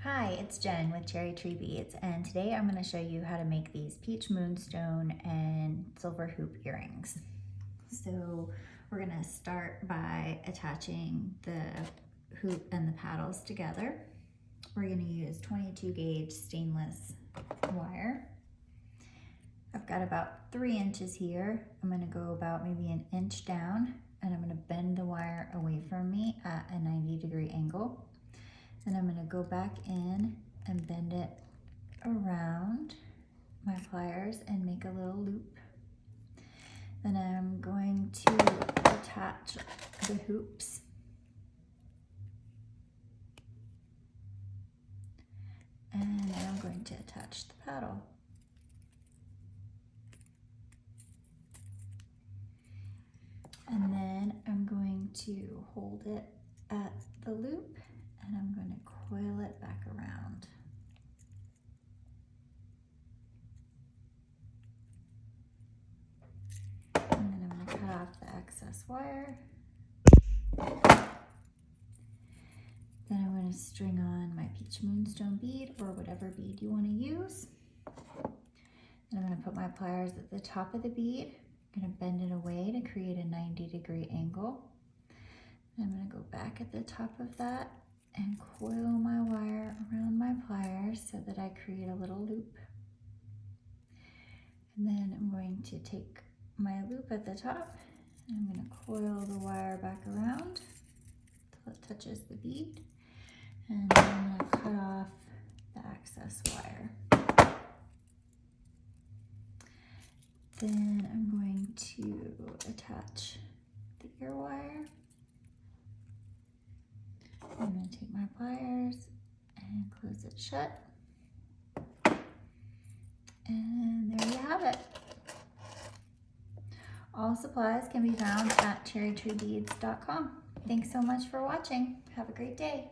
Hi, it's Jen with Cherry Tree Beads, and today I'm going to show you how to make these peach moonstone and silver hoop earrings. So we're going to start by attaching the hoop and the paddles together. We're going to use 22 gauge stainless wire. I've got about 3 inches here. I'm going to go about maybe an inch down, and I'm going to bend the wire away from me at a 90-degree angle. Then I'm going to go back in and bend it around my pliers and make a little loop. Then I'm going to attach the hoops. And then I'm going to attach the paddle. And then I'm going to hold it at the loop and I'm going to coil it back around. And then I'm going to cut off the excess wire. Then I'm going to string on my peach moonstone bead or whatever bead you want to use. Then I'm going to put my pliers at the top of the bead. I'm going to bend it away to create a 90-degree angle. Then I'm going to go back at the top of that and coil my wire around my pliers so that I create a little loop. And then I'm going to take my loop at the top and I'm going to coil the wire back around until it touches the bead. And then I'm going to cut off the excess wire. Then I'm going to attach the ear wire. I'm going to take my pliers and close it shut. And there you have it. All supplies can be found at cherrytreebeads.com. Thanks so much for watching. Have a great day.